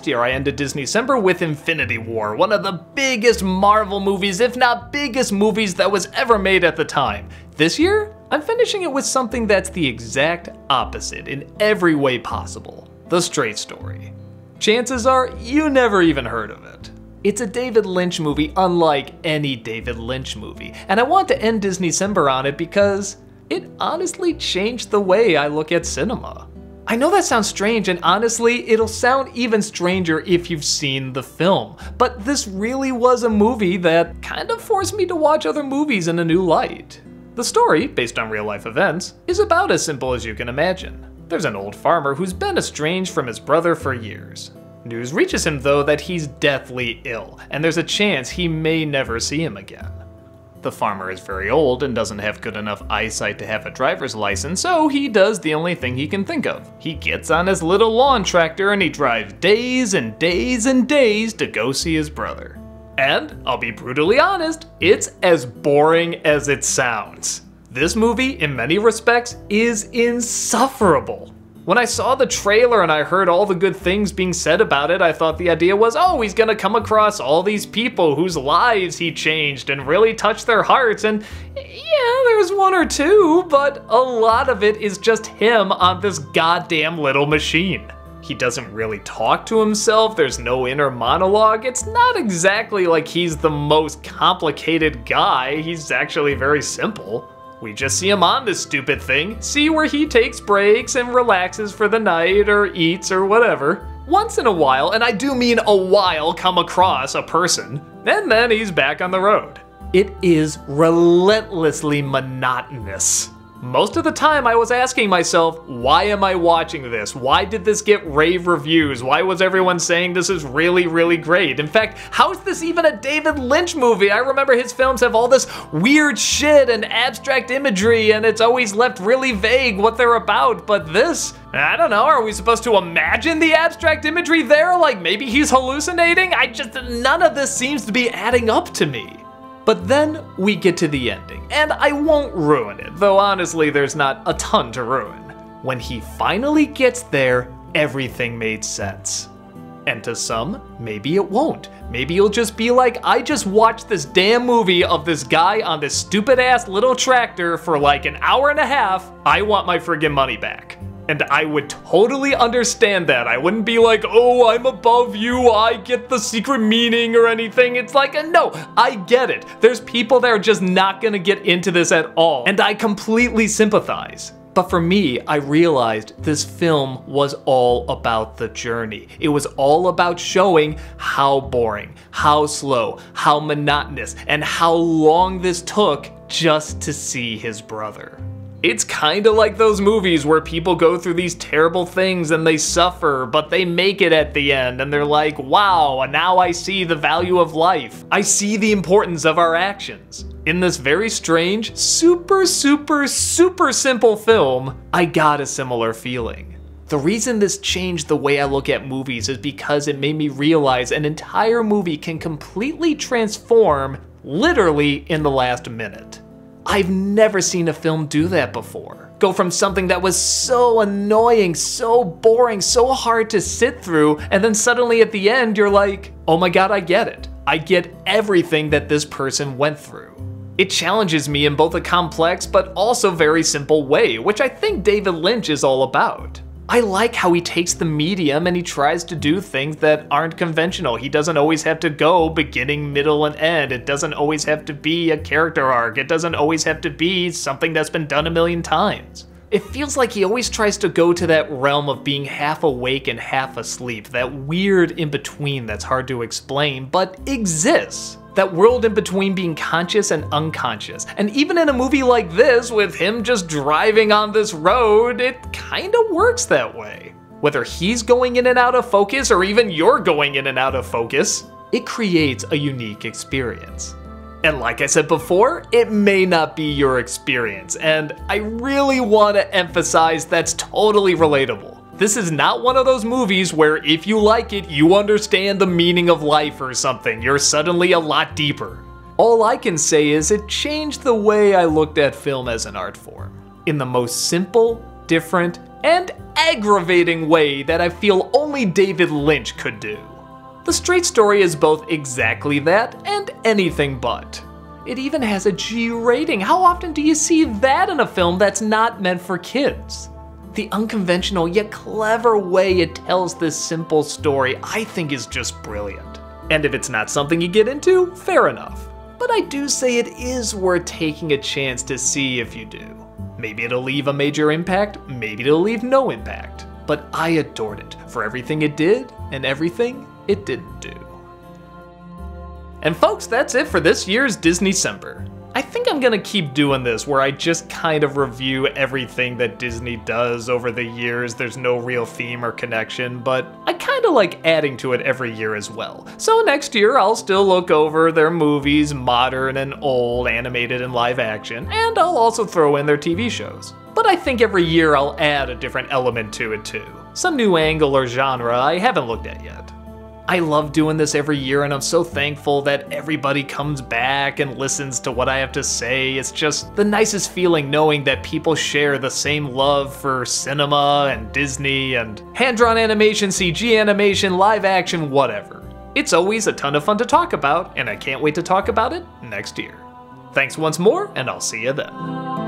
year I ended DisneyCember with Infinity War, one of the biggest Marvel movies, if not biggest movies that was ever made at the time. This year, I'm finishing it with something that's the exact opposite in every way possible. The Straight Story. Chances are you never even heard of it. It's a David Lynch movie unlike any David Lynch movie, and I want to end DisneyCember on it because it honestly changed the way I look at cinema. I know that sounds strange, and honestly, it'll sound even stranger if you've seen the film, but this really was a movie that kind of forced me to watch other movies in a new light. The story, based on real-life events, is about as simple as you can imagine. There's an old farmer who's been estranged from his brother for years. News reaches him, though, that he's deathly ill, and there's a chance he may never see him again. The farmer is very old and doesn't have good enough eyesight to have a driver's license, so he does the only thing he can think of. He gets on his little lawn tractor and he drives days and days and days to go see his brother. And, I'll be brutally honest, it's as boring as it sounds. This movie, in many respects, is insufferable. When I saw the trailer and I heard all the good things being said about it, I thought the idea was, oh, he's gonna come across all these people whose lives he changed and really touched their hearts, and yeah, there's one or two, but a lot of it is just him on this goddamn little machine. He doesn't really talk to himself, there's no inner monologue, it's not exactly like he's the most complicated guy, he's actually very simple. We just see him on this stupid thing, see where he takes breaks and relaxes for the night or eats or whatever. Once in a while, and I do mean a while, come across a person, and then he's back on the road. It is relentlessly monotonous. Most of the time I was asking myself, why am I watching this? Why did this get rave reviews? Why was everyone saying this is really, really great? In fact, how is this even a David Lynch movie? I remember his films have all this weird shit and abstract imagery, and it's always left really vague what they're about, but this, I don't know, are we supposed to imagine the abstract imagery there? Like maybe he's hallucinating? None of this seems to be adding up to me. But then we get to the ending, and I won't ruin it, though honestly there's not a ton to ruin. When he finally gets there, everything made sense. And to some, maybe it won't. Maybe you'll just be like, I just watched this damn movie of this guy on this stupid ass little tractor for like an hour and a half, I want my friggin' money back. And I would totally understand that. I wouldn't be like, oh, I'm above you, I get the secret meaning or anything. It's like, no, I get it. There's people that are just not gonna get into this at all, and I completely sympathize. But for me, I realized this film was all about the journey. It was all about showing how boring, how slow, how monotonous, and how long this took just to see his brother. It's kinda like those movies where people go through these terrible things and they suffer, but they make it at the end and they're like, wow, now I see the value of life. I see the importance of our actions. In this very strange, super simple film, I got a similar feeling. The reason this changed the way I look at movies is because it made me realize an entire movie can completely transform literally in the last minute. I've never seen a film do that before. Go from something that was so annoying, so boring, so hard to sit through, and then suddenly at the end you're like, oh my god, I get it. I get everything that this person went through. It challenges me in both a complex but also very simple way, which I think David Lynch is all about. I like how he takes the medium and he tries to do things that aren't conventional. He doesn't always have to go beginning, middle, and end. It doesn't always have to be a character arc. It doesn't always have to be something that's been done a million times. It feels like he always tries to go to that realm of being half awake and half asleep, that weird in-between that's hard to explain, but exists. That world in between being conscious and unconscious. And even in a movie like this, with him just driving on this road, it kinda works that way. Whether he's going in and out of focus, or even you're going in and out of focus, it creates a unique experience. And like I said before, it may not be your experience, and I really want to emphasize that's totally relatable. This is not one of those movies where if you like it, you understand the meaning of life or something. You're suddenly a lot deeper. All I can say is it changed the way I looked at film as an art form. In the most simple, different, and aggravating way that I feel only David Lynch could do. The Straight story is both exactly that and anything but. It even has a G rating. How often do you see that in a film that's not meant for kids? The unconventional yet clever way it tells this simple story I think is just brilliant. And if it's not something you get into, fair enough. But I do say it is worth taking a chance to see if you do. Maybe it'll leave a major impact, maybe it'll leave no impact. But I adored it for everything it did and everything it didn't do. And folks, that's it for this year's DisneyCember. I think I'm gonna keep doing this where I just kind of review everything that Disney does over the years. There's no real theme or connection, but I kinda like adding to it every year as well. So next year I'll still look over their movies, modern and old, animated and live action, and I'll also throw in their TV shows. But I think every year I'll add a different element to it too. Some new angle or genre I haven't looked at yet. I love doing this every year, and I'm so thankful that everybody comes back and listens to what I have to say. It's just the nicest feeling knowing that people share the same love for cinema and Disney and hand-drawn animation, CG animation, live action, whatever. It's always a ton of fun to talk about, and I can't wait to talk about it next year. Thanks once more, and I'll see you then.